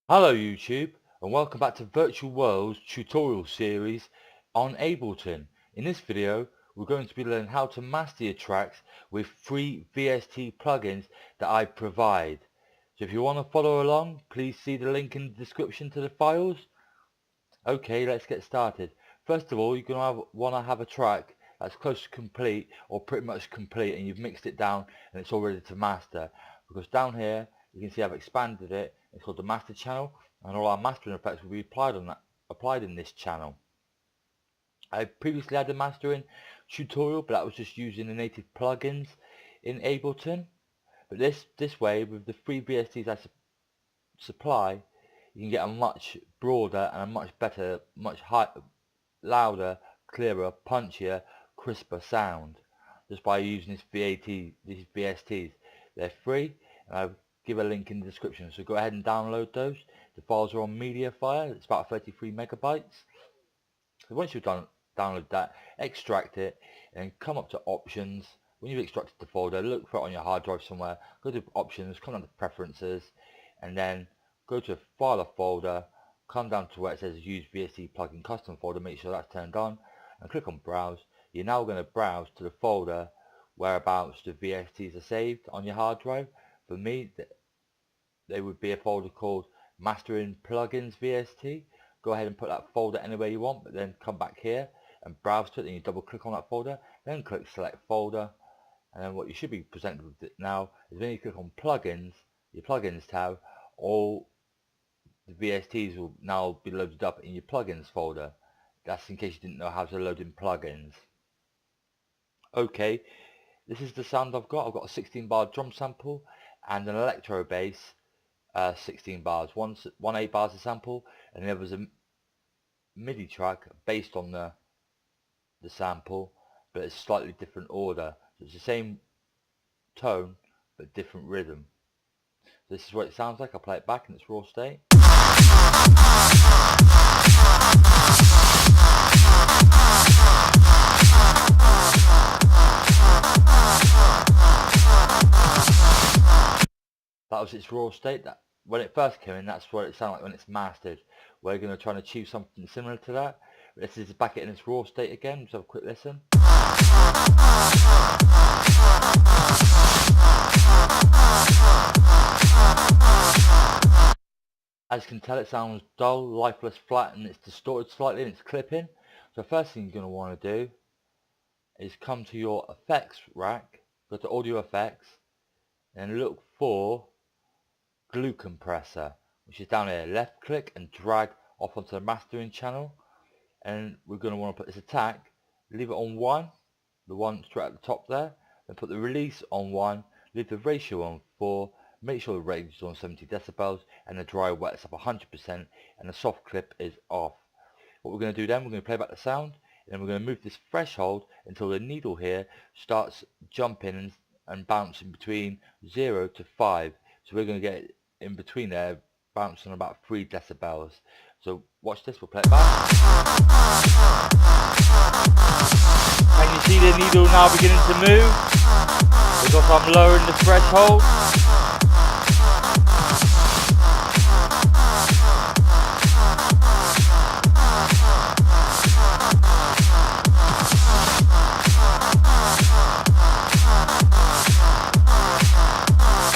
Hello YouTube, and welcome back to Virtual Worlds tutorial series on Ableton. In this video we're going to be learning how to master your tracks with free VST plugins that I provide. So if you want to follow along, please see the link in the description to the files. Okay, let's get started. First of all, you're going to want to have a track that's close to complete or pretty much complete, and you've mixed it down and it's all ready to master. Because down here you can see I've expanded it. It's called the master channel, and all our mastering effects will be applied in this channel. I previously had a mastering tutorial, but that was just using the native plugins in Ableton. But this way, with the free VSTs I supply, you can get a much broader and a much better, louder, clearer, punchier, crisper sound just by using these VSTs. They're free, and I'll give a link in the description, so go ahead and download those. The files are on MediaFire. It's about 33 megabytes. So once you've download that, extract it, and come up to options. When you've extracted the folder, look for it on your hard drive somewhere, go to options, come down to preferences, and then go to file or folder, come down to where it says use VST plugin custom folder, make sure that's turned on, and click on browse. You're now going to browse to the folder whereabouts the VSTs are saved on your hard drive. For me, they would be a folder called Mastering Plugins VST. Go ahead and put that folder anywhere you want, but then come back here and browse to it, and you double click on that folder, then click select folder, and then what you should be presented with now is when you click on plugins, your plugins tab, all the VSTs will now be loaded up in your plugins folder. That's in case you didn't know how to load in plugins. Okay, this is the sound I've got. I've got a 16 bar drum sample and an electro bass, 16 bars, one 8 bars of sample, and there was a MIDI track based on the sample, but it's slightly different order. So it's the same tone but different rhythm. This is what it sounds like. I'll play it back in its raw state. That was its raw state. That when it first came in, that's what it sounded like when it's mastered. We're going to try and achieve something similar to that. This is back in its raw state again. Let's have a quick listen. As you can tell, it sounds dull, lifeless, flat, and it's distorted slightly, and it's clipping. So the first thing you're going to want to do is come to your effects rack, go to audio effects, and look for glue compressor, which is down here. Left click and drag off onto the mastering channel, and we're going to want to put this attack, leave it on 1, the one straight at the top there, then put the release on 1, leave the ratio on 4, make sure the range is on 70 decibels, and the dry wet's up 100%, and the soft clip is off. What we're going to do then, we're going to play back the sound, and then we're going to move this threshold until the needle here starts jumping and bouncing between 0 to 5. So we're going to get in between there, bouncing about 3 decibels. So watch this, we'll play it back. Can you see the needle now beginning to move? Because I'm lowering the threshold.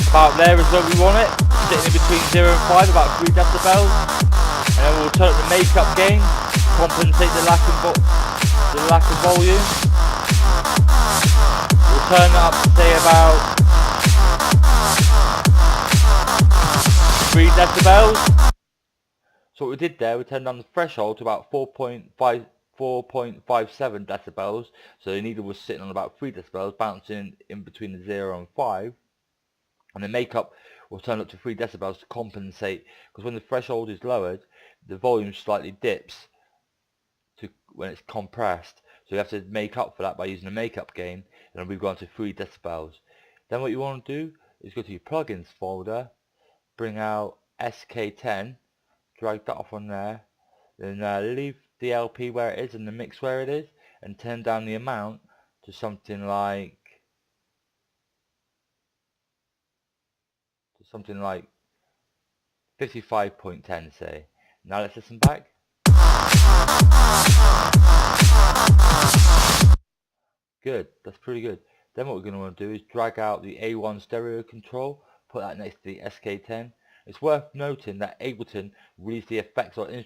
About there is where we want it, sitting in between 0 and 5, about 3 decibels. And then we'll turn up the makeup gain, compensate the lack of volume. We'll turn it up to say about 3 decibels. So what we did there, we turned down the threshold to about 4.57 decibels. So the needle was sitting on about 3 decibels, bouncing in between the 0 and 5. And the makeup will turn up to 3 decibels to compensate, because when the threshold is lowered, the volume slightly dips to when it's compressed. So you have to make up for that by using the makeup gain, and we've gone to 3 decibels. Then what you want to do is go to your plugins folder, bring out SK10, drag that off on there, then leave the LP where it is and the mix where it is, and turn down the amount to something like 50 55.10 say. Now let's listen back. Good, that's pretty good. Then what we're going to want to do is drag out the A1 stereo control, put that next to the SK10. It's worth noting that Ableton released the effects on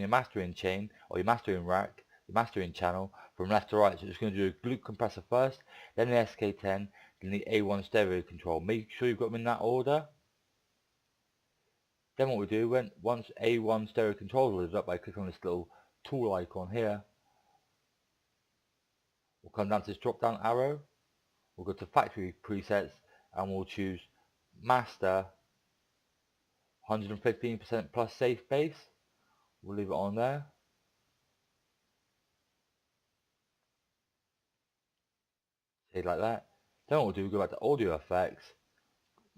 your mastering chain or your mastering rack, your mastering channel from left to right. So it's going to do a glute compressor first, then the SK10, then the A1 stereo control. Make sure you've got them in that order. Then what we do, once A1 stereo control is up, by clicking on this little tool icon here, we'll come down to this drop down arrow, we'll go to factory presets and we'll choose master 115% plus safe bass. We'll leave it on there. Say like that. Then what we'll do, we'll go back to audio effects,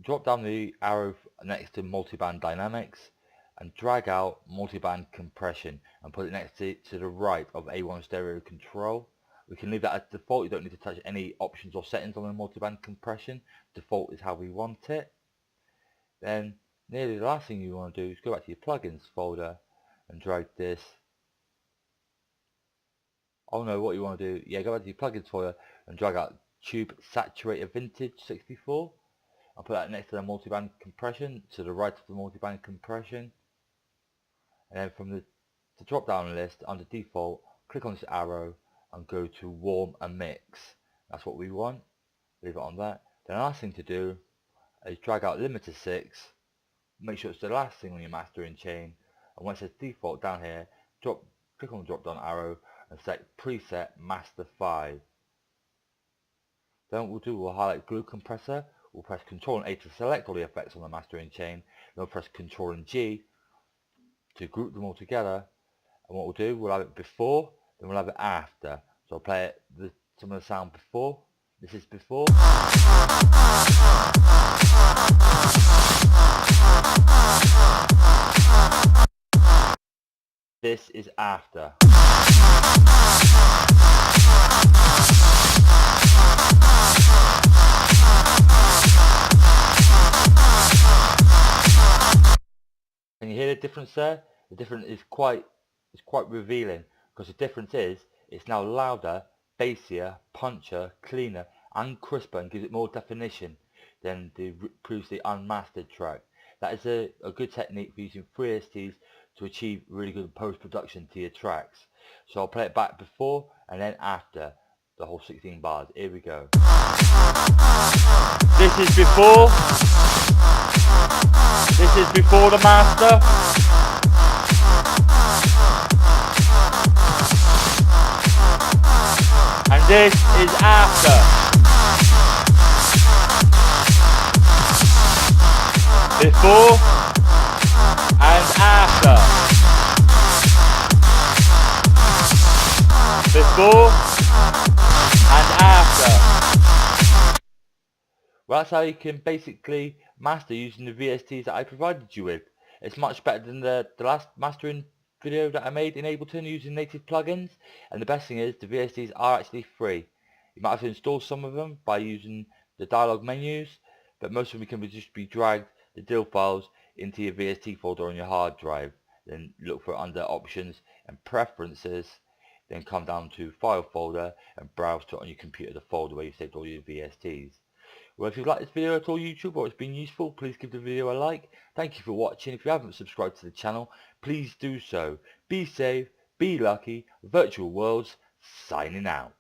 drop down the arrow next to multiband dynamics and drag out multiband compression and put it next to the right of A1 stereo control. We can leave that as default. You don't need to touch any options or settings on the multiband compression. Default is how we want it. Then nearly the last thing you want to do is go back to your plugins folder and drag this. Oh no, what you want to do, yeah, go back to your plugins folder and drag out Tube Saturator Vintage 64. I'll put that next to the multiband compression, to the right of the multiband compression. And then from the drop down list under default, click on this arrow and go to warm and mix. That's what we want. Leave it on that. Then the last thing to do is drag out limiter 6. Make sure it's the last thing on your mastering chain. And once it's default down here, click on the drop down arrow and select preset master 5. Then what we'll do, we'll highlight glue compressor. We'll press Ctrl and A to select all the effects on the mastering chain. Then we'll press Ctrl and G to group them all together. And what we'll do, we'll have it before, then we'll have it after. So I'll play some of the sound before. This is before. This is after. Can you hear the difference there? The difference is quite revealing, because the difference is it's now louder, bassier, punchier, cleaner and crisper, and gives it more definition than the previously unmastered track. That is a good technique for using VSTs to achieve really good post-production to your tracks. So I'll play it back before and then after the whole 16 bars. Here we go. This is before. This is before the master. And this is after. Before and after. Before and after. Well, that's how you can basically master using the VSTs that I provided you with. It's much better than the last mastering video that I made in Ableton using native plugins, and the best thing is the VSTs are actually free. You might have to install some of them by using the dialog menus, but most of them can just be dragged, the DIL files, into your VST folder on your hard drive. Then look for it under options and preferences, then come down to file folder and browse to it on your computer, the folder where you saved all your VSTs. Well, if you've liked this video at all, YouTube, or it's been useful, please give the video a like. Thank you for watching. If you haven't subscribed to the channel, please do so. Be safe, be lucky. Virtual Worlds signing out.